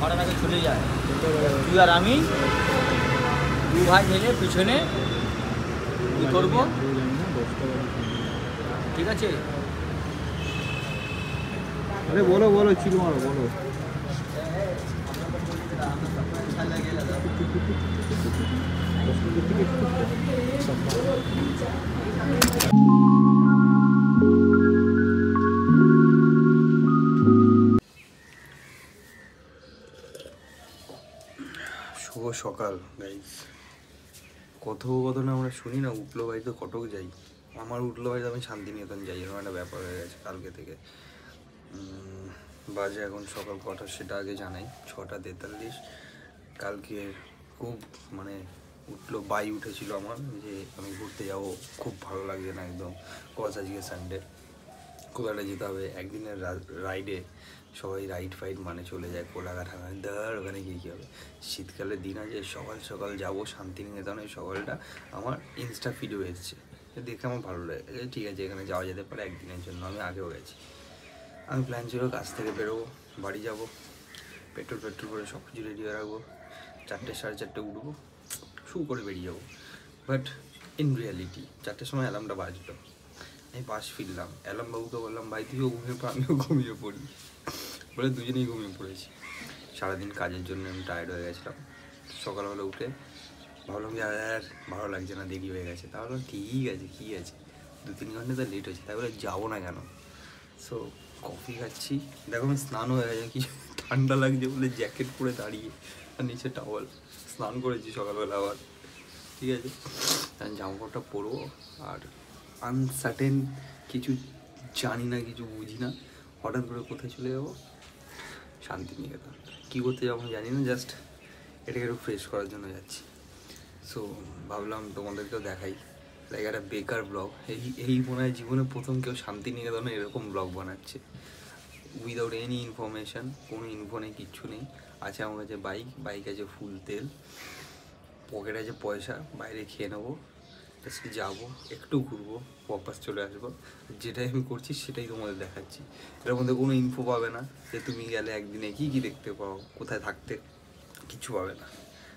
ঘরের আগে চলে যায়। তুই আর আমি দু ভাই ঢেলে পিছনে কী করবো, ঠিক আছে? আরে বলো বলো, চিল মারো বলো। শুভ সকাল গাইস। কথোপকথন আমরা শুনি না, উঠলো বাড়িতে কটক যাই। আমার উঠলো বাড়িতে আমি শান্তিনিকেতন যাই, এরকম একটা ব্যাপার হয়ে গেছে কালকে থেকে। বাজে এখন সকাল কটা সেটা আগে জানাই, 6:43। কালকে খুব মানে উঠলো বাই উঠেছিল আমার যে আমি ঘুরতে যাবো, খুব ভালো লাগছে না একদম। কজ আজকে সানডে, কোলাঘাটে যেতে হবে একদিনের রাইডে। সবাই রাইড ফাইড মানে চলে যায় কোলাঘাট, ধর ওখানে গিয়ে কী হবে। শীতকালের দিন আছে, সকাল সকাল যাবো শান্তিনিকেতনে। সকালটা আমার ইনস্টা ফিডেও এসেছে, দেখে আমার ভালো লাগে। ঠিক আছে, এখানে যাওয়া যেতে পারে একদিনের জন্য, আমি আগেও গেছি। আমি প্ল্যান ছিল কাজ থেকে বেরোবো, বাড়ি যাবো, পেট্রোল করে সব কিছু রেডি হয়ে রাখবো, 4টে 4:30 উঠবো, শু করে বেরিয়ে যাবো। বাট ইন রিয়ালিটি 4টের সময় অ্যালার্মটা বাজলো, আমি বাস ফিরলাম। অ্যালার্ম বাবুকে বললাম ভাই তুইও ঘুমিয়ে পড়, আমিও ঘুমিয়ে পড়ি, বলে দুজনেই ঘুমিয়ে পড়েছি। সারাদিন কাজের জন্য আমি টায়ার্ড হয়ে গেছিলাম। সকালবেলা উঠে ভাবলাম যে আর ভালো লাগছে না, দেরি হয়ে গেছে। তাহলে ঠিক আছে, কী আছে, 2-3 ঘন্টা তো লেট হয়েছে, তাই বলে যাবো না কেন। সো কফি খাচ্ছি, দেখো আমি স্নান হয়ে গেছে, কিছু ঠান্ডা লাগছে বলে জ্যাকেট পরে দাঁড়িয়ে, আর নিচে টাওয়াল। স্নান করেছি সকালবেলা আবার, ঠিক আছে। জামা কাপড়টা পরবো, আর আনসার্টেন কিছু জানি না, কিছু বুঝি না, হঠাৎ করে কোথায় চলে যাবো, শান্তিনিকেতন। কী করতে যাবো জানি না, জাস্ট এটাকে একটু ফ্রেশ করার জন্য যাচ্ছি। সো ভাবলাম তোমাদেরকেও দেখাই, লাইক একটা বেকার ব্লগ। এই মনে হয় জীবনে প্রথম কেউ শান্তিনিকেতনে এরকম ব্লগ বানাচ্ছে, উইদাউট এনি ইনফরমেশান। কোনো ইনফো নেই, কিচ্ছু নেই। আছে আমার কাছে বাইক আছে ফুল তেল, পকেট আছে পয়সা, বাইরে খেয়ে নেবো, জাস্ট যাবো, একটু ঘুরবো, ওয়াপাস চলে আসবো। যেটাই আমি করছি সেটাই তোমাদের দেখাচ্ছি। এর মধ্যে কোনো ইনফো পাবে না যে তুমি গেলে একদিনে কী কী দেখতে পাও, কোথায় থাকতে, কিছু পাবে না।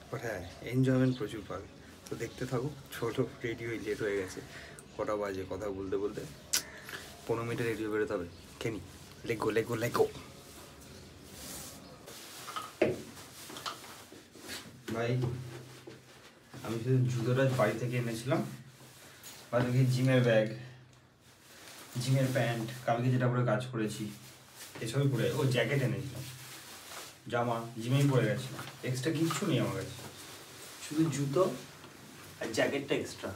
বাট হ্যাঁ, এনজয়মেন্ট প্রচুর পাবে। তো দেখতে থাকো। ছোটো রেডি হয়ে লেট হয়ে গেছে, কটা বাজে কথা বলতে বলতে, 15 মিনিটে রেডি হয়ে বেরোতে হবে। কেনি লেগো ভাই। আমি শুধু জুতোটা বাড়ি থেকে এনেছিলাম, বাড়ি জিমের ব্যাগ, জিমের প্যান্ট, কালকে যেটা পরে কাজ করেছি এসবই পরে, ও জ্যাকেট এনেছিলাম, জামা জিমেই পরে গেছিলাম। এক্সট্রা কিচ্ছু নেই আমার কাছে, শুধু জুতো আর জ্যাকেটটা এক্সট্রা।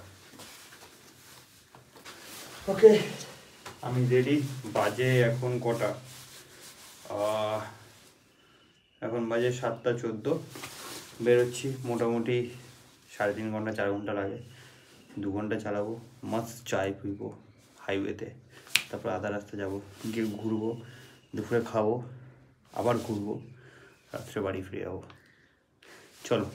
ওকে, আমি রেডি। বাজে এখন কটা, এখন বাজে 7:14। বেরোচ্ছি, মোটামুটি 3.5 ঘন্টা 4 ঘন্টা লাগে। 2 ঘন্টা চালাবো, মাস্ট চায় পিবো হাইওয়েতে, তারপর আধা রাস্তা যাবো, গিয়ে ঘুরবো, দুপুরে খাবো, আবার ঘুরবো, রাত্রে বাড়ি ফিরে যাবো। চলো।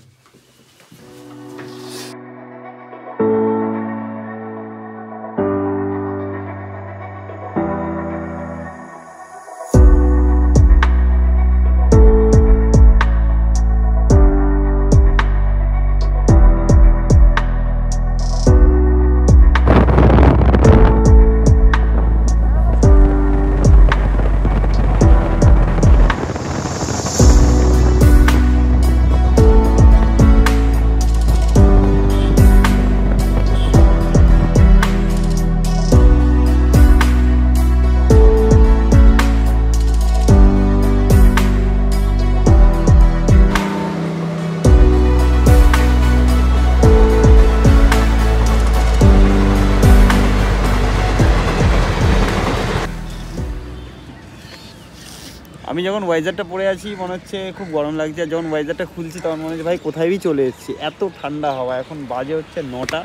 আমি যখন ওয়াইজারটা পরে আছি মনে হচ্ছে খুব গরম লাগছে, আর যখন ওয়াইজারটা খুলছি তখন মনে হচ্ছে ভাই কোথায় চলে এসেছি, এত ঠান্ডা হাওয়া। এখন বাজে হচ্ছে 9টা,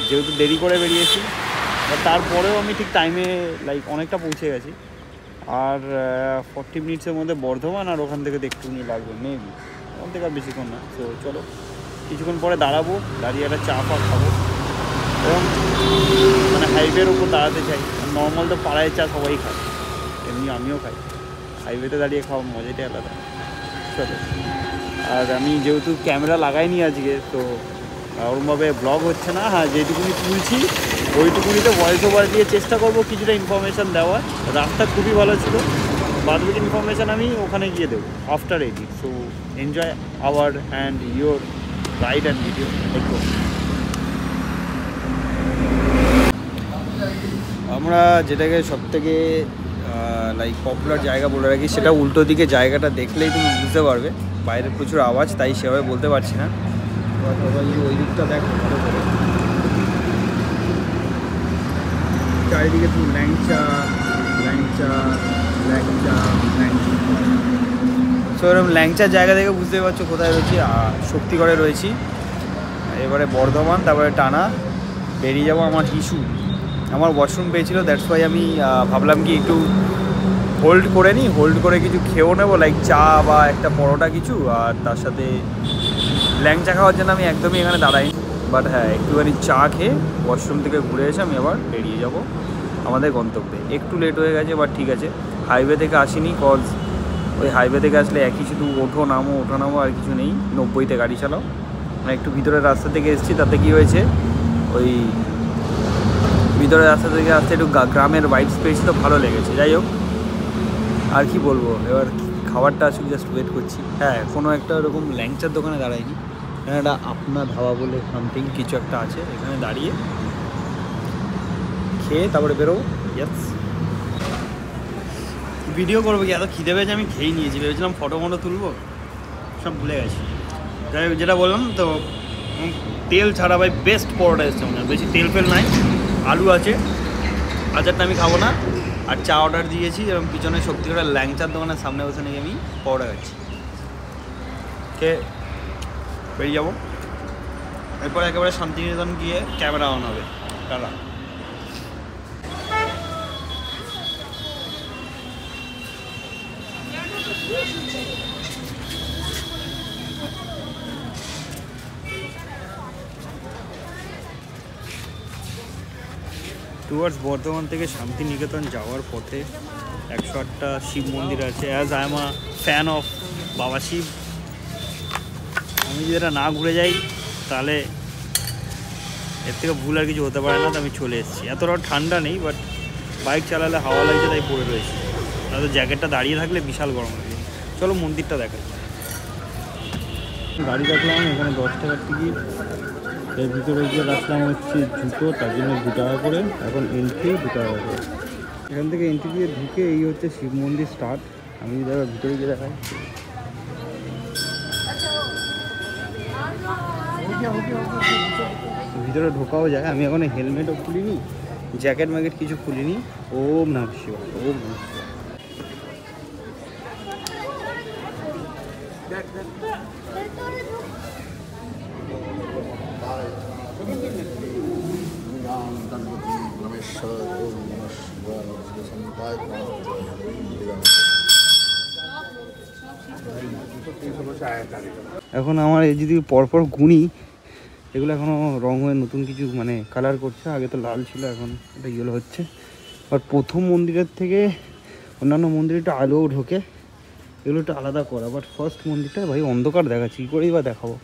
যেহেতু দেরি করে বেরিয়েছি, তারপরেও আমি ঠিক টাইমে লাইক অনেকটা পৌঁছে গেছি। আর 40 মিনিটসের মধ্যে বর্ধমান, আর ওখান থেকে তো একটুখানি লাগবে মেবি, ওখান থেকে আর বেশিক্ষণ না। তো চলো, কিছুক্ষণ পরে দাঁড়াবো, দাঁড়িয়ে একটা চা ফা খাবো, এবং মানে হাইওয়ের উপর দাঁড়াতে চাই। নর্মাল তো পাড়ায় চা সবাই খায়, এমনি আমিও খাই, হাইওয়েতে দাঁড়িয়ে খাওয়ার মজাটাই আলাদা। একসাথে। আর আমি যেহেতু ক্যামেরা লাগাইনি আজকে, তো ওরমভাবে ব্লগ হচ্ছে না। হ্যাঁ, যেটুকুনি তুলছি ওইটুকুনিতে ভয়েস ওভার দিয়ে চেষ্টা করবো কিছুটা ইনফরমেশান দেওয়ার। রাস্তা খুবই ভালো ছিল, বাদবাকি ইনফরমেশান আমি ওখানে গিয়ে দেবো after edit. So enjoy our and your ride and video. আমরা যেটাকে সবথেকে লাইক পপুলার জায়গা বলে রাখি, সেটা উল্টো দিকে। জায়গাটা দেখলেই তুমি বুঝতে পারবে, বাইরে প্রচুর আওয়াজ, তাই সেভাবে বলতে পারছি না। সবাই ওই দিকটা দেখো ভালো করে, চারিদিকে তুমি ল্যাংচা ল্যাংচা ল্যাংচা ল্যাংচা। সো এরকম ল্যাংচার জায়গা থেকে বুঝতে পারছো কোথায় রয়েছি। শক্তিগড়ে রয়েছি, এবারে বর্ধমান, তারপরে টানা বেরিয়ে যাবো আমার ইস্যু। আমার ওয়াশরুম পেয়েছিলো, দ্যাটস ওয়াই আমি ভাবলাম কি একটু হোল্ড করে নিই, হোল্ড করে কিছু খেয়েও নেবো, লাইক চা বা একটা পরোটা কিছু। আর তার সাথে ল্যাংচা খাওয়ার জন্য আমি একদমই এখানে দাঁড়াই। বাট হ্যাঁ, একটুখানি চা খেয়ে ওয়াশরুম থেকে ঘুরে এসে আমি আবার বেরিয়ে যাব আমাদের গন্তব্যে। একটু লেট হয়ে গেছে, বাট ঠিক আছে। হাইওয়ে থেকে আসিনি, কজ ওই হাইওয়ে থেকে আসলে একই শুধু ওঠো নামো আর কিছু নেই। 90-তে গাড়ি চালাও। মানে একটু ভিতরের রাস্তা থেকে এসেছি, তাতে কি হয়েছে, ওই ভিতরের রাস্তা থেকে আসতে একটু গ্রামের ভাইবস পেয়েছি, তো ভালো লেগেছে। যাই হোক, আর কি বলবো, এবার খাবারটা আসুক, জাস্ট ওয়েট করছি। হ্যাঁ, কোনো একটা ওরকম ল্যাংচার দোকানে দাঁড়াইনি, এখানে একটা আপনার ধাবা বলে সামথিং কিছু একটা আছে, এখানে দাঁড়িয়ে খেয়ে তারপরে বেরোবো। ইয়েস, ভিডিও করবো কি, এত খিদে পেয়েছে আমি খেয়েই নিয়েছি। ভেবেছিলাম ফটো তুলবো, সব ভুলে গেছি। যাই হোক, যেটা বললাম, তো তেল ছাড়া ভাই বেস্ট পরোটা এসছে মনে হয়। বেশি তেল ফেল নাই, আলু আছে, আচারটা আমি খাবো না। আর চা অর্ডার দিয়েছি, এরকম পিছনে শক্তিগড়ের ল্যাংচার দোকানের সামনে বসে নিয়ে আমি পরোটা খাচ্ছি। খেয়ে বেরিয়ে যাবো, এরপর একেবারে শান্তিনিকেতন গিয়ে ক্যামেরা অন হবে। টাটা। টুয়ার্ডস বর্ধমান থেকে শান্তিনিকেতন যাওয়ার পথে 108টা শিব মন্দির আছে। As I am a fan of বাবা শিব, আমি যদি এটা না ঘুরে যাই তাহলে এর থেকে ভুল আর কিছু হতে পারে না। তো আমি চলে এসেছি। এতটাও ঠান্ডা নেই, বাট বাইক চালালে হাওয়া লাগছে, তাই পড়ে রয়েছি। তাহলে জ্যাকেটটা দাঁড়িয়ে থাকলে বিশাল গরম লাগে। চলো মন্দিরটা দেখা। গাড়ি রাখলাম এখানে 10 টাকার টিকিট। এর ভিতরে গিয়ে রাখলাম হচ্ছে জুতো, তার জন্য 2 টাকা করে। এখন এন্ট্রি 2 টাকা করে। এখান থেকে এন্ট্রি দিয়ে ঢুকে এই হচ্ছে শিব মন্দির স্টার্ট। আমি যদি ভিতরে গিয়ে দেখাই, ভিতরে ঢোকাও যায়। আমি এখন হেলমেটও খুলিনি, জ্যাকেট ম্যাকেট কিছু খুলিনি। ওম নমঃ শিবায়, ওম নমঃ শিবায়। এখন আমার এই যদি পরপর গুনি, এগুলো এখনও রং হয়ে নতুন কিছু মানে কালার করছে। আগে তো লাল ছিল, এখন এটা ইয়েলো হচ্ছে। আর প্রথম মন্দিরের থেকে অন্যান্য মন্দিরে একটু আলোও ঢোকে, এগুলো একটু আলাদা করা। বাট ফার্স্ট মন্দিরটা ভাই অন্ধকার দেখাচ্ছি, কী করেই বা দেখাবো।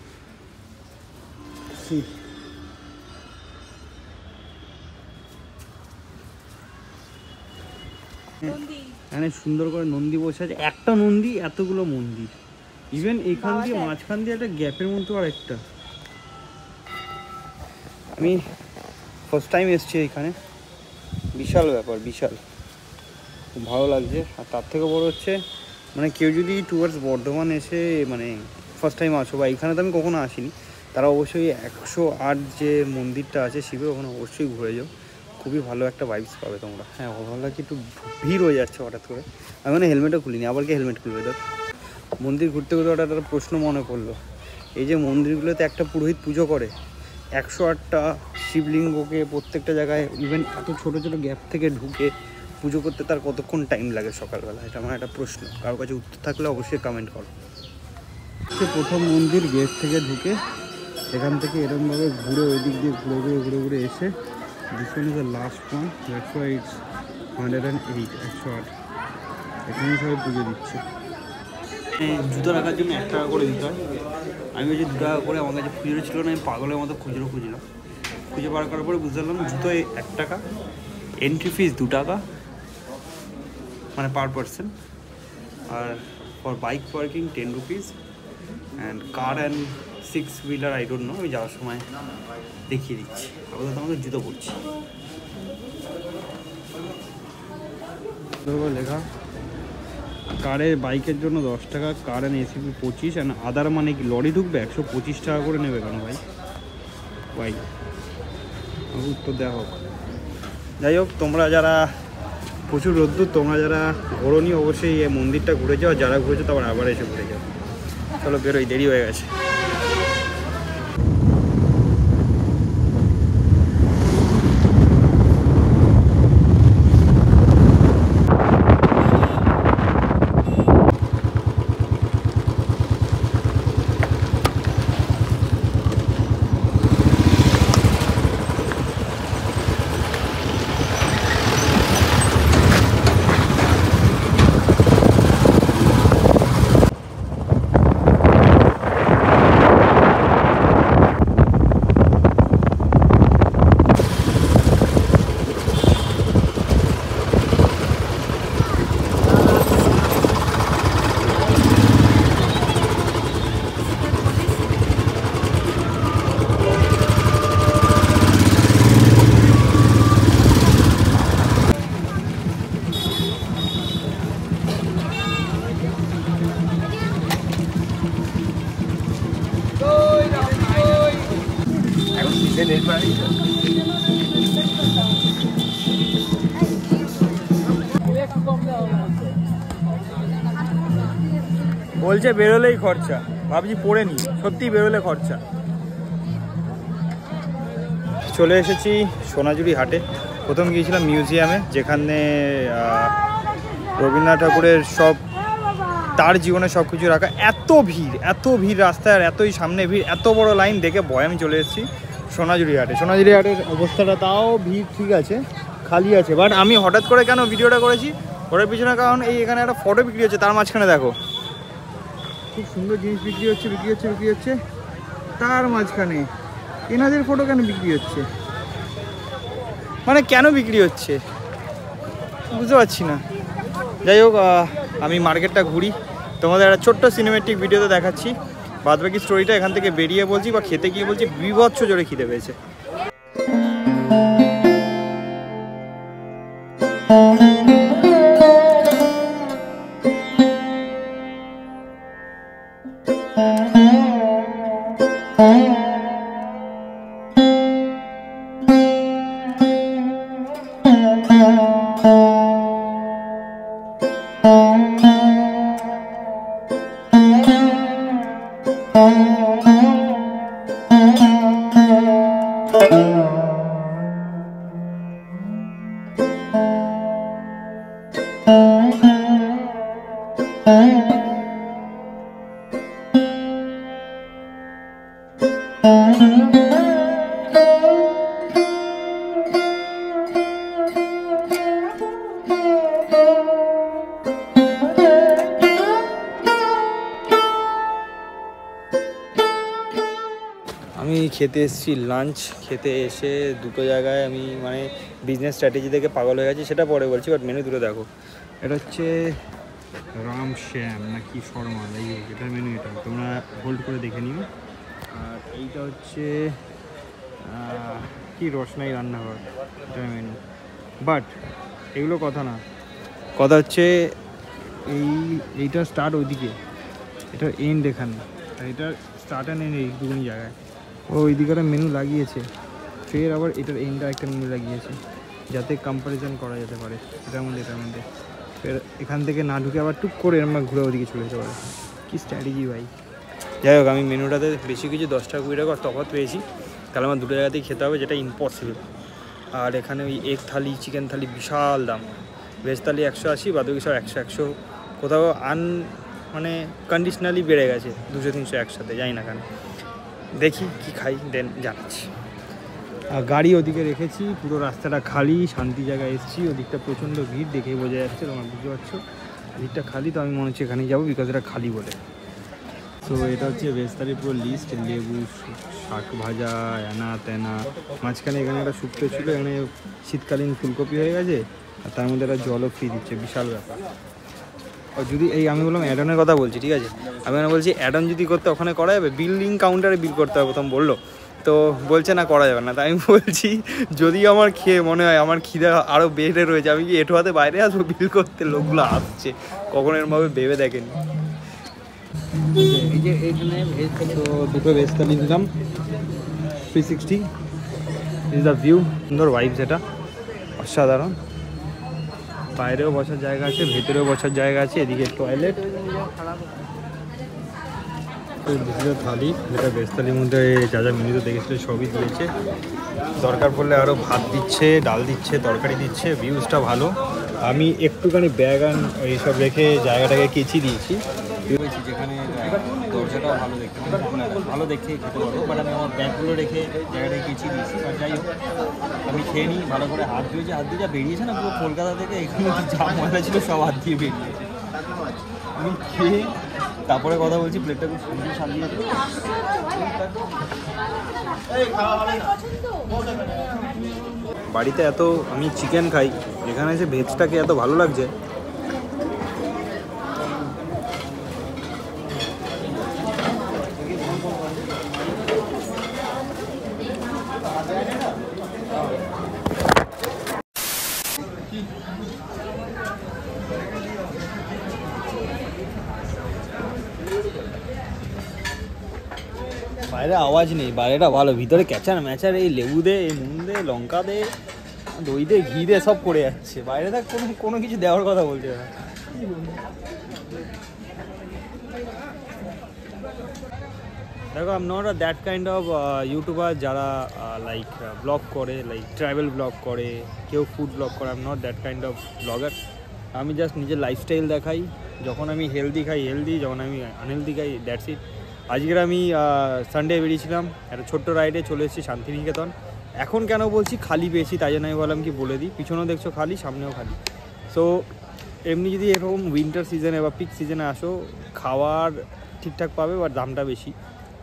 এখানে সুন্দর করে নন্দী বসে আছে। একটা নন্দী, এতগুলো মন্দির। ইভেন এখান দিয়ে মাঝখান দিয়ে একটা গ্যাপের মধ্যে আর একটা। আমি ফার্স্ট টাইম এসেছি এখানে, বিশাল ব্যাপার, বিশাল, খুব ভালো লাগছে। আর তার থেকে বড় হচ্ছে, মানে কেউ যদি টুয়ার্ডস বর্ধমান এসে মানে ফার্স্ট টাইম আসো, বা এখানে তো আমি কখনো আসিনি, তারা অবশ্যই 108 যে মন্দিরটা আছে শিবের, ওখানে অবশ্যই ঘুরে যাও। খুবই ভালো একটা ভাইবস পাবে তোমরা। হ্যাঁ, ভালো লাগছে। একটু ভিড় হয়ে যাচ্ছে হঠাৎ করে। আমি মানে হেলমেটও খুলিনি, আবার কি হেলমেট খুলবে? ধর মন্দির ঘুরতে ঘুরতে হঠাৎ একটা প্রশ্ন মনে পড়লো, এই যে মন্দিরগুলোতে একটা পুরোহিত পুজো করে 108টা শিবলিঙ্গকে প্রত্যেকটা জায়গায়, ইভেন এত ছোটো ছোটো গ্যাপ থেকে ঢুকে পুজো করতে তার কতক্ষণ টাইম লাগে সকালবেলা? এটা আমার একটা প্রশ্ন, কারোর কাছে উত্তর থাকলে অবশ্যই কমেন্ট করো। প্রথম মন্দির গেট থেকে ঢুকে এখান থেকে এরকমভাবে ঘুরে ওই দিক দিয়ে ঘুরে ঘুরে এসে, this one is the last one, that's why it's 108, 108। এখানে সবাই পুজো দিচ্ছে। জুতো রাখার জন্য 1 টাকা করে দিতে হয়। আমি বলছি 2 টাকা করে, আমার কাছে খুচরো ছিল না, আমি পাগলের মতো খুচরো খুঁজলাম। খুঁজে বার করার পরে বুঝতে পারলাম জুতোয় 1 টাকা, এন্ট্রি ফিস 2 টাকা মানে পার পারসন, আর for bike parking 10 rupees, and car and 6 wheeler I don't know, আমি যাওয়ার সময় দেখিয়ে দিচ্ছি। আপাতত আমাকে জুতো পড়ছি। লেখা কারের বাইকের জন্য 10 টাকা, car and ACP 25, and other মানে কি লরি ঢুকবে 125 টাকা করে নেবে কেন ভাই? ভাই উত্তর দেওয়া হোক। যাই হোক, তোমরা যারা প্রচুর রোদ্দুর, তোমরা যারা ঘোরোনি অবশ্যই এই মন্দিরটা ঘুরে যাও, যারা ঘুরেছো তারপর আবার এসে ঘুরে যাও। চলো বেরোই, দেরি হয়ে গেছে। বলছে বেরোলেই খরচা, ভাবছি পড়ে নি, সত্যি বেরোলে খরচা। চলে এসেছি সোনাঝুরি হাটে। প্রথম গিয়েছিলাম মিউজিয়ামে, যেখানে রবীন্দ্রনাথ ঠাকুরের সব, তার জীবনে সব কিছু রাখা। এত ভিড় রাস্তায়, আর এতই সামনে ভিড়, এত বড় লাইন দেখে ভয় আমি চলে এসেছি সোনাঝুরি হাটে। সোনাঝুরি হাটের অবস্থাটা তাও ভিড় ঠিক আছে, খালি আছে, বাট আমি হঠাৎ করে কেন ভিডিওটা করেছি ওটার পিছনে কারণ এই এখানে একটা ফটো বিক্রি হচ্ছে, তার মাঝখানে দেখো খুব সুন্দর জিনিস বিক্রি হচ্ছে, তার মাঝখানে এনাদের ফটো কেন বিক্রি হচ্ছে, মানে কেন বিক্রি হচ্ছে বুঝতে পারছি না। যাই হোক, আমি মার্কেটটা ঘুরি, তোমাদের একটা ছোট্ট সিনেমেটিক ভিডিওতে দেখাচ্ছি, বাদবাকি স্টোরিটা এখান থেকে বেরিয়ে বলছি বা খেতে গিয়ে বলছি। বিভৎস জোরে খিদে পেয়েছে। আমি খেতে এসেছি লাঞ্চ, খেতে এসে দুটো জায়গায় আমি মানে বিজনেস স্ট্র্যাটেজি থেকে পাগল হয়ে গেছি, সেটা পরে বলছি, বাট মেনু দুটো দেখো। এটা হচ্ছে রাম শ্যাম নাকি শর্মা, যাই হোক এটার মেনু, এটা তোমরা হোল্ড করে দেখে নিও। আর এইটা হচ্ছে কি রসনাই রান্নাঘর, এটার মেনু। বাট এগুলো কথা না, কথা হচ্ছে এইটা স্টার্ট ওইদিকে, এটার এন্ড এখানে, আর এটার স্টার্ট অ্যান্ড এন্ড এইটুকুনি জায়গায়। ওইদিকে একটা মেনু লাগিয়েছে, ফের আবার এটার এন্ডটা একটা মেনু লাগিয়েছে, যাতে কম্পারিজন করা যেতে পারে এটার মধ্যে। ফের এখান থেকে না ঢুকে আবার টুক করে এরকম ঘুরে ওদিকে চলে যেতে পারে। কী স্ট্র্যাটেজি ভাই। যাই হোক, আমি মেনুটাতে বেশি কিছু 10 টাকা 20 টাকা তফাৎ পেয়েছি, তাহলে আমার দুটো জায়গাতেই খেতে হবে, যেটা ইম্পসিবল। আর এখানে ওই এগ থালি, চিকেন থালি বিশাল দাম, ভেজ থালি 180, বাদবাকি সব 100 কোথাও মানে কন্ডিশনালি বেড়ে গেছে 200-300 একসাথে, যাই না কেন। দেখি কি খাই, দেন জানাচ্ছি। আর গাড়ি ওদিকে রেখেছি, পুরো রাস্তাটা খালি, শান্তি জায়গায় এসেছি, ওদিকটা প্রচণ্ড ভিড় দেখেই বোঝা যাচ্ছে, তোমরা বুঝতে পারছো। ভিড়টা খালি, তো আমি মনে হচ্ছে এখানেই যাবো বিকজ এটা খালি বলে। তো এটা হচ্ছে ভেজতালির পুরো লিস্ট, লেবু, শাক ভাজা, এনা তেনা, মাঝখানে এখানে একটা শুক্তো ছিল, এখানে শীতকালীন ফুলকপি হয়ে গেছে, আর তার মধ্যে একটা জলও ফ্রি দিচ্ছে, বিশাল ব্যাপার। আর যদি এই আমি বললাম অ্যাডনের কথা বলছি, ঠিক আছে, আমি বলছি অ্যাডন যদি করতে ওখানে করা যাবে, বিলিং কাউন্টারে বিল করতে হবে প্রথম বললো, তো বলছে না করা যাবে না। তাই আমি বলছি যদি আমার খেয়ে মনে হয় আমার খিদে আরও বেড়ে রয়েছে, আমি কি এটু হাতে বাইরে আসবো বিল করতে? লোকগুলো আসছে, কখন এরমভাবে ভেবে দেখেনি। এই যে এখানে ভেজ, তো দুটো ভেজ থালি নিলাম 360। ইজ দ্য ভিউ, সুন্দর ভাইবস, এটা অসাধারণ। বাইরেও বসার জায়গা আছে, ভেতরেও বসার জায়গা আছে, এদিকে টয়লেট। থালি, যেটা ভেজ থালির মধ্যে যা যা মেনুতে দেখেছিল সবই দিয়েছে, দরকার পড়লে আরও ভাত দিচ্ছে, ডাল দিচ্ছে, তরকারি দিচ্ছে, ভিউজটা ভালো। আমি একটুখানি ব্যাগ আর এইসব রেখে জায়গাটাকে কেচি দিয়েছি, যেখানে দরজাটাও ভালো দেখতে ভালো দেখে খেতে পারবো, বাট আমি আমার ব্যাগগুলো রেখে জায়গাটাকে কেচি দিয়েছি। আর যাই হোক, আমি খেয়ে নিই ভালো করে, হাত দিয়ে যা বেরিয়েছে না পুরো কলকাতা থেকে, এখানে যা ময়লা ছিল সব হাত দিয়ে বেরিয়েছে। আমি খেয়ে তারপরে কথা বলছি, প্লেটটা খুব সুন্দর সাজিয়ে। বাড়িতে এত আমি চিকেন খাই, এখানে এসে ভেজটাকে এত ভালো লাগছে। বাইরে আওয়াজ নেই, বাইরেটা ভালো, ভিতরে ক্যাচার ম্যাচার, এই লেবু দে, এই নুন দে, লঙ্কা দে, দই দে, ঘি দে, সব পড়ে যাচ্ছে। বাইরে দেখ কোনো কিছু দেওয়ার কথা বলছে না। দেখো, I am not that kind of YouTuber যারা লাইক ব্লগ করে, লাইক ট্রাভেল ব্লগ করে, কেউ ফুড ব্লগ করে। I am not that kind of blogger. আমি জাস্ট নিজের লাইফস্টাইল দেখাই। যখন আমি হেলদি খাই হেলদি, যখন আমি আনহেলদি খাই দ্যাটস ইট। আজকের আমি সানডে বেরিয়েছিলাম একটা ছোট্ট রাইডে, চলে এসেছি শান্তিনিকেতন। এখন কেন বলছি খালি পেয়েছি, তাই জন্য আমি বললাম কি বলে দিই, পিছনেও দেখছো খালি, সামনেও খালি। সো এমনি যদি এরকম উইন্টার সিজনে বা পিক সিজনে আসো, খাওয়ার ঠিকঠাক পাবে, বাট দামটা বেশি।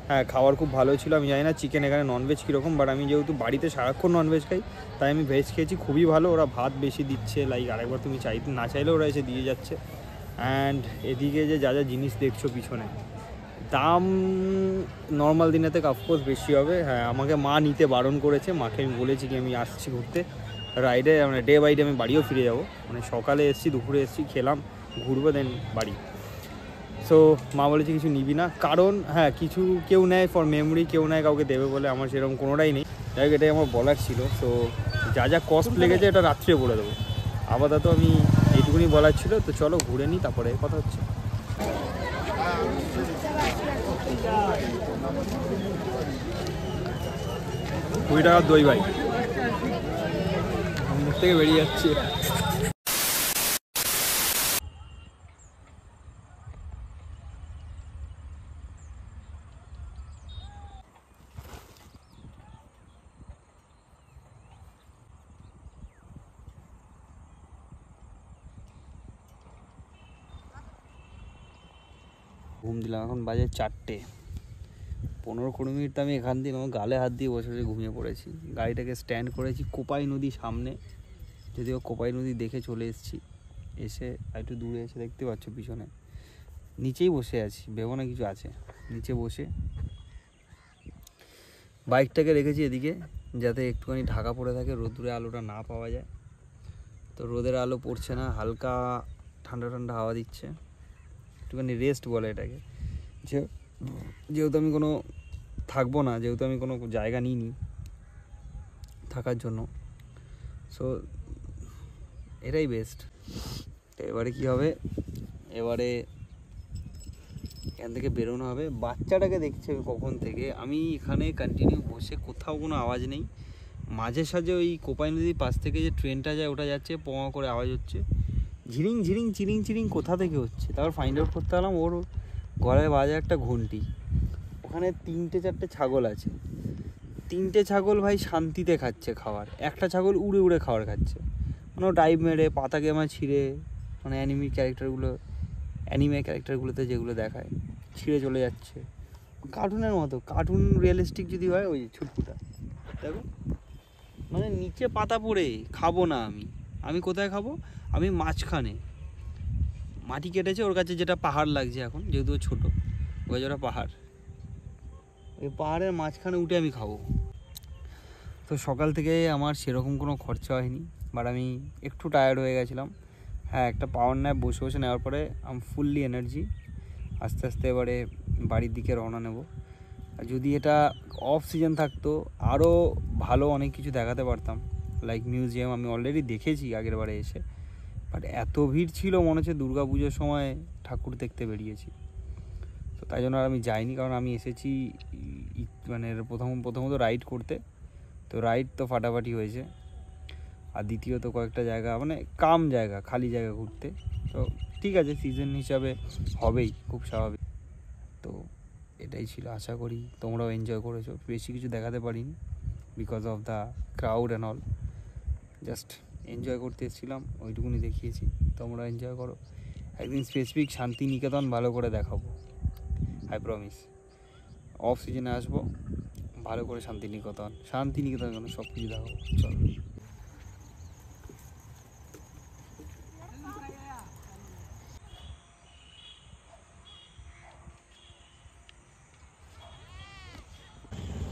হ্যাঁ, খাওয়ার খুব ভালো ছিল। আমি জানি না চিকেন এখানে ননভেজ কীরকম, বাট আমি যেহেতু বাড়িতে সারাক্ষণ ননভেজ খাই, তাই আমি ভেজ খেয়েছি, খুবই ভালো। ওরা ভাত বেশি দিচ্ছে, লাইক আরেকবার তুমি না চাইলেও ওরা এসে দিয়ে যাচ্ছে। অ্যান্ড এদিকে যে যা যা জিনিস দেখছো পিছনে, দাম নর্মাল দিনের থেকে অফকোর্স বেশি হবে। হ্যাঁ, আমাকে মা নিতে বারণ করেছে, মাকে আমি বলেছি কি আমি আসছি ঘুরতে রাইডে, মানে ডে বাই ডে আমি বাড়িও ফিরে যাবো, মানে সকালে এসেছি, দুপুরে এসেছি, খেলাম, ঘুরবো, দেন বাড়ি। সো মা বলেছে কিছু নিবি না, কারণ হ্যাঁ কিছু কেউ নেয় ফর মেমোরি, কেউ নেয় কাউকে দেবে বলে, আমার সেরকম কোনোটাই নেই। যাই হোক, এটাই আমার বলার ছিল। সো যা যা কস্ট লেগেছে এটা রাত্রে বলে দেবো, আপাতত আমি এইটুকুনি বলার ছিল। তো চলো ঘুরে নিই, তারপরে কথা হচ্ছে। 20 টাকার দই ভাই, মুখ থেকে বেরিয়ে যাচ্ছে। ঘুম দিলাম, এখন বাজে 4টে। 15-20 মিনিট আমি এখান দিয়ে আমার গালে হাত দিয়ে বসে বসে ঘুমিয়ে পড়েছি। গাড়িটাকে স্ট্যান্ড করেছি কোপাই নদী সামনে, যদিও কোপাই নদী দেখে চলে এসেছি। এসে একটু দূরে এসে দেখতে পাচ্ছ পিছনে, নিচেই বসে আছি, ভেবো না কিছু আছে। নিচে বসে বাইকটাকে রেখেছি এদিকে, যাতে একটুখানি ঢাকা পড়ে থাকে, রোদ্দুরে আলোটা না পাওয়া যায়। তো রোদের আলো পড়ছে না, হালকা ঠান্ডা ঠান্ডা হাওয়া দিচ্ছে, একটুখানি রেস্ট বলে এটাকে। যেহেতু আমি কোনো থাকবো না, যেহেতু আমি কোনো জায়গা নিইনি থাকার জন্য, সো এটাই বেস্ট। তো এবারে কী হবে, এবারে এখান থেকে বেরোনো হবে। বাচ্চাটাকে দেখছে কখন থেকে, আমি এখানে কন্টিনিউ বসে, কোথাও কোনো আওয়াজ নেই। মাঝে সাঝে ওই কোপাই নদীর পাশ থেকে যে ট্রেনটা যায় ওটা যাচ্ছে, পোঙা করে আওয়াজ হচ্ছে, ঝিরিং ঝিরিং চিরিং চিরিং কোথা থেকে হচ্ছে। তারপর ফাইন্ড আউট করতে পারলাম ওর গলায় বাজে একটা ঘন্টি। ওখানে 3-4টে ছাগল আছে, 3টে ছাগল ভাই শান্তিতে খাচ্ছে খাবার, একটা ছাগল উড়ে উড়ে খাবার খাচ্ছে, মানে ও ডাইভ মেরে পাতা গেমা ছিঁড়ে, মানে অ্যানিমে ক্যারেক্টারগুলোতে যেগুলো দেখায়, ছিঁড়ে চলে যাচ্ছে কার্টুনের মতো। কার্টুন রিয়েলিস্টিক যদি হয়, ওই ছুটকুটা দেখো, মানে নিচে পাতা পড়ে খাবো না আমি কোথায় খাবো? আমি মাঝখানে মাটি কেটেছে, ওর কাছে যেটা পাহাড় লাগছে এখন, যেহেতু ছোটো, ওই যেটা পাহাড়, ওই পাহাড়ের মাঝখানে উঠে আমি খাবো। তো সকাল থেকে আমার সেরকম কোনো খরচা হয়নি, বাট আমি একটু টায়ার্ড হয়ে গেছিলাম। হ্যাঁ, একটা পাওয়ার ন্যাপ বসে বসে নেওয়ার পরে আমি ফুললি এনার্জি। আস্তে আস্তে এবারে বাড়ির দিকে রওনা নেব। আর যদি এটা অফ সিজন থাকতো, আরও ভালো অনেক কিছু দেখাতে পারতাম, লাইক মিউজিয়াম। আমি অলরেডি দেখেছি আগের বারে এসে, বাট এত ভিড় ছিল, মনে হচ্ছে দুর্গা পুজোর সময় ঠাকুর দেখতে বেরিয়েছি। তো তাই জন্য আর আমি যাইনি, কারণ আমি এসেছি মানে প্রথমত রাইড করতে। তো রাইড তো ফাটাফাটি হয়েছে, আর দ্বিতীয়ত কয়েকটা জায়গা মানে কাম জায়গা, খালি জায়গা ঘুরতে। তো ঠিক আছে, সিজন হিসাবে হবেই, খুব স্বাভাবিক। তো এটাই ছিল, আশা করি তোমরাও এনজয় করেছো। বেশি কিছু দেখাতে পারিনি because of the crowd and all, just enjoy করতে এসেছিলাম, ওইটুকুনি দেখিয়েছি। তোমরা এনজয় করো। একদিন স্পেসিফিক শান্তিনিকেতন ভালো করে দেখাবো, আই প্রমিস। অফ সিজনে আসবো, ভালো করে শান্তিনিকেতন কেন সব কিছু দেখাবো। চলো।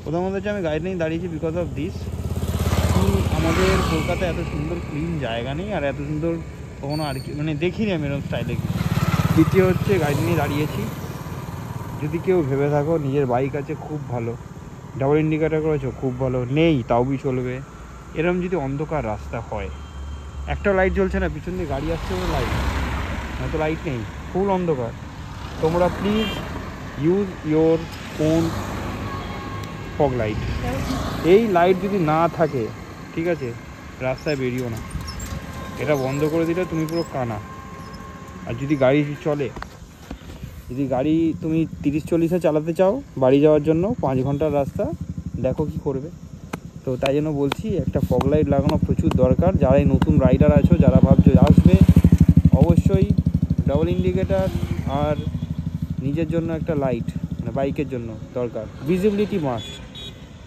প্রথমত হচ্ছে আমি গাইড নিয়ে দাঁড়িয়েছি বিকজ অফ দিস, আমাদের কলকাতায় এত সুন্দর ক্লিন জায়গা নেই, আর এত সুন্দর কখনো আর কি মানে দেখিনি আমি এরকম স্টাইলে। দ্বিতীয় হচ্ছে গাইড নিয়ে দাঁড়িয়েছি, যদি কেউ ভেবে থাকো নিজের বাইক আছে খুব ভালো, ডাবল ইন্ডিকেটার করেছো খুব ভালো, নেই তাও বি চলবে, এরকম যদি অন্ধকার রাস্তা হয়, একটা লাইট জ্বলছে না, পিছন দিয়ে গাড়ি আসছে ওর লাইট, হয়তো লাইট নেই, ফুল অন্ধকার, তোমরা please use your own fog light. এই লাইট যদি না থাকে, ঠিক আছে, রাস্তায় বেরিও না, এটা বন্ধ করে দিলে তুমি পুরো কানা। আর যদি গাড়ি চলে, যদি গাড়ি তুমি 30-40-এ চালাতে চাও বাড়ি যাওয়ার জন্য, 5 ঘন্টার রাস্তা, দেখো কি করবে। তো তাই জন্য বলছি, একটা ফগ লাইট লাগানো প্রচুর দরকার। যারা এই নতুন রাইডার আছো, যারা ভাবছো আসবে, অবশ্যই ডাবল ইন্ডিকেটার আর নিজের জন্য একটা লাইট, মানে বাইকের জন্য দরকার। Visibility must,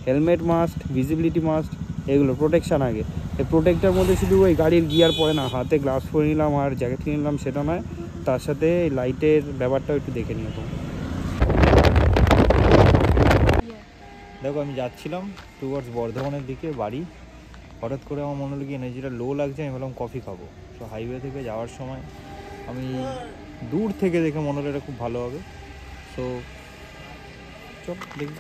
helmet must, visibility must, এগুলো প্রোটেকশান আগে। এই প্রোটেক্টার মধ্যে শুধু ওই গাড়ির গিয়ার পরে না, হাতে গ্লাভস পরে নিলাম আর জ্যাকেট কিনে নিলাম সেটা নয়, তার সাথে লাইটের ব্যাপারটাও একটু দেখে নিও তোমরা। দেখো, আমি যাচ্ছিলাম টুয়ার্ডস বর্ধমানের দিকে বাড়ি, হঠাৎ করে আমার মনে হলো কি এনার্জিটা লো লাগছে, আমি ভাবলাম কফি খাবো। তো হাইওয়ে থেকে যাওয়ার সময় আমি দূর থেকে দেখে মনে হলো এটা খুব ভালো হবে। সো চল দেখি।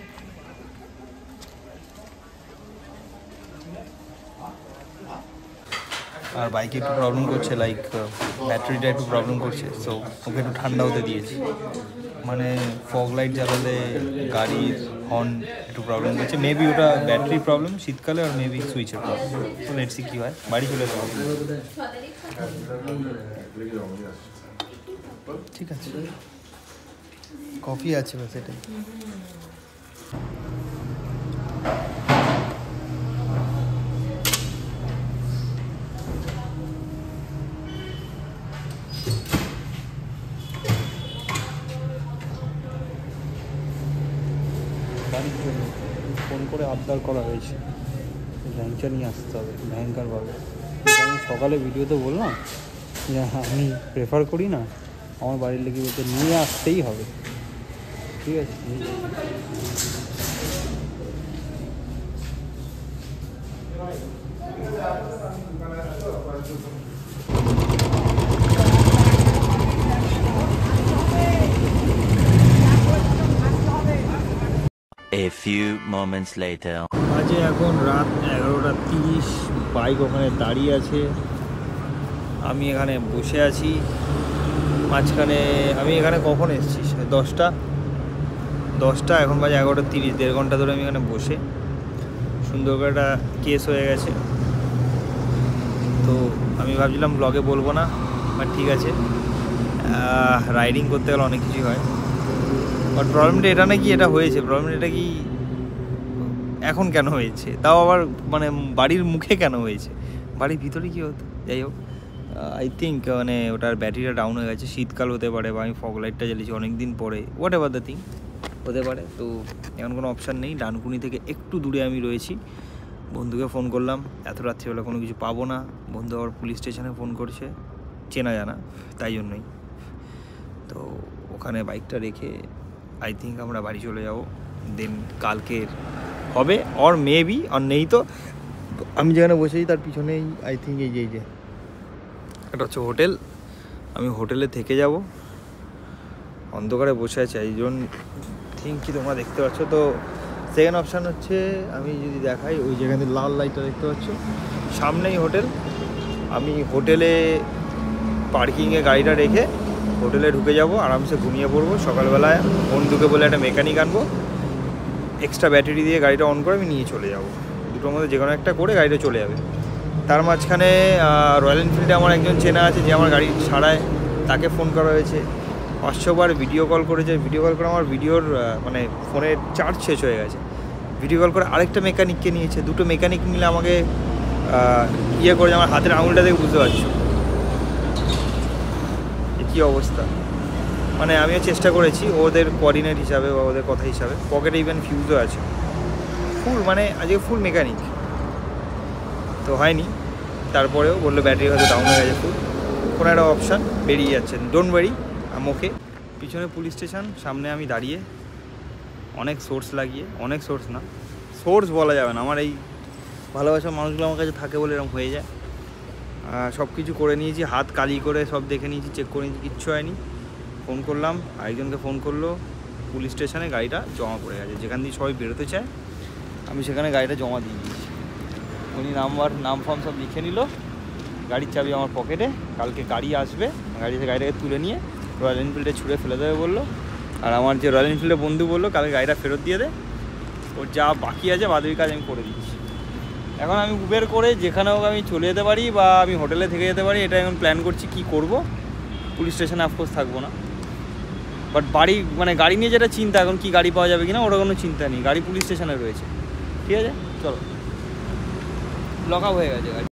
আর বাইকে একটু প্রবলেম করছে, লাইক ব্যাটারিটা একটু প্রবলেম করছে, সো ওকে একটু ঠান্ডা হতে দিয়েছি। মানে ফগ লাইট জ্বালালে গাড়ির হর্ন একটু প্রবলেম করছে, মেবি ওটা ব্যাটারি প্রবলেম শীতকালে, আর মেবি সুইচের প্রবলেম। তো লেটস সি কী হয়, বাড়ি চলে যাবো। ঠিক আছে, কফি আছে ব্যাস, এটাই। বাড়ির জন্য ফোন করে আবদার করা হয়েছে, ল্যাংচা নিয়ে আসতে হবে ভয়ঙ্করভাবে। আমি সকালে ভিডিওতে বললাম যে আমি প্রেফার করি না, আমার বাড়ির লেগে বলতে নিয়ে আসতেই হবে। ঠিক আছে, A few moments later. বাজে এখন রাত 11:30, বাইক ওখানে দাঁড়িয়ে আছে, আমি এখানে বসে আছি মাঝখানে। আমি এখানে কখন এসেছি? 10টা, এখন বাজে 11:30, 1.5 ঘন্টা ধরে আমি এখানে বসে। সুন্দর করে একটা কেস হয়ে গেছে, তো আমি ভাবছিলাম ব্লগে বলবো না, বাট ঠিক আছে, রাইডিং করতে গেলে অনেক কিছুই হয়। বাট প্রবলেমটা এটা নাকি এটা হয়েছে, প্রবলেমটা এটা কি এখন কেন হয়েছে, তাও আবার মানে বাড়ির মুখে কেন হয়েছে, বাড়ির ভিতরে কী হতো, যাই হোক। আই থিঙ্ক মানে ওটার ব্যাটারিটা ডাউন হয়ে গেছে, শীতকাল হতে পারে, বা আমি ফগ লাইটটা জ্বালিয়েছি অনেক দিন পরে, হোয়াট এভার দ্য থিং হতে পারে। তো এখন কোনো অপশান নেই, ডানকুনি থেকে একটু দূরে আমি রয়েছি। বন্ধুকে ফোন করলাম, এত রাত্রিবেলা কোনো কিছু পাবো না, বন্ধু আবার পুলিশ স্টেশনে ফোন করছে, চেনা জানা, তাই জন্যই। তো ওখানে বাইকটা রেখে আই থিঙ্ক আমরা বাড়ি চলে যাব। দেন কালকের হবে, অর মেবি, আর নেই তো আমি যেখানে বসেছি তার পিছনেই আই থিঙ্ক এই যে এটা হচ্ছে হোটেল, আমি হোটেলে থেকে যাব। অন্ধকারে বসে আছে, এই জন্য থিঙ্ক কি তোমরা দেখতে পাচ্ছ। তো সেকেন্ড অপশান হচ্ছে, আমি যদি দেখাই ওই যেখানে লাল লাইটটা দেখতে পাচ্ছ সামনেই হোটেল, আমি হোটেলে পার্কিংয়ে গাড়িটা রেখে হোটেলে ঢুকে যাব, আরামসে ঘুমিয়ে পড়বো। সকালবেলায় বন্ধুকে বলে একটা মেকানিক আনবো, এক্সট্রা ব্যাটারি দিয়ে গাড়িটা অন করে আমি নিয়ে চলে যাব। দুটোর মধ্যে যে কোনো একটা করে গাড়িটা চলে যাবে। তার মাঝখানে রয়্যাল এনফিল্ডে আমার একজন চেনা আছে যে আমার গাড়ি ছাড়ায়, তাকে ফোন করা হয়েছে, 500 বার ভিডিও কল করেছে। ভিডিও কল করে আমার ভিডিওর মানে ফোনের চার্জ শেষ হয়ে গেছে। ভিডিও কল করে আরেকটা মেকানিককে নিয়েছে, দুটো মেকানিক নিলে আমাকে ইয়ে করে, আমার হাতের আঙুলটা দেখে বুঝতে পারছো কী অবস্থা। মানে আমিও চেষ্টা করেছি ওদের কোঅর্ডিনেট হিসাবে বা ওদের কথা হিসাবে, পকেটে ইভেন ফিউজও আছে ফুল, মানে আজকে ফুল মেকানিক, তো হয়নি। তারপরেও বললো ব্যাটারি হয়তো ডাউন হয়ে গেছে ফুল, কোনো একটা অপশান বেরিয়ে যাচ্ছেন, ডোন্ট ওয়ারি ওকে। পিছনে পুলিশ স্টেশন, সামনে আমি দাঁড়িয়ে অনেক সোর্স লাগিয়ে, অনেক সোর্স না, সোর্স বলা যাবে না, আমার এই ভালোবাসার মানুষগুলো আমার কাছে থাকে বলে এরকম হয়ে যায়। সব কিছু করে নিয়েছি, হাত কালি করে সব দেখে নিয়েছি, চেক করে নিয়েছি, কিচ্ছু হয়নি। ফোন করলাম, আরেকজনকে ফোন করলো, পুলিশ স্টেশনে গাড়িটা জমা পড়ে গেছে, যেখান দিয়ে সবাই বেরোতে চায় আমি সেখানে গাড়িটা জমা দিয়ে দিয়েছি। উনি নাম ফার্ম সব লিখে নিল, গাড়ির চাবি আমার পকেটে, কালকে গাড়ি আসবে, গাড়িটাকে তুলে নিয়ে রয়্যাল এনফিল্ডে ছুঁড়ে ফেলে দেবে বললো। আর আমার যে রয়্যাল এনফিল্ডের বন্ধু বললো কালকে গাড়িটা ফেরত দিয়ে দে, ওর যা বাকি আছে বাদবাকি কাজ আমি করে দিচ্ছি। এখন আমি উবের করে যেখানে হোক আমি চলে যেতে পারি, বা আমি হোটেলে থেকে যেতে পারি, এটা এখন প্ল্যান করছি কী করব। পুলিশ স্টেশনে অফকোর্স থাকবো না, বাট বাড়ি মানে গাড়ি নিয়ে যেটা চিন্তা, এখন কি গাড়ি পাওয়া যাবে কিনা ওটা কোনো চিন্তা নেই, গাড়ি পুলিশ স্টেশনে রয়েছে, ঠিক আছে। চলো, লক আপ হয়ে গেছে গাড়ি।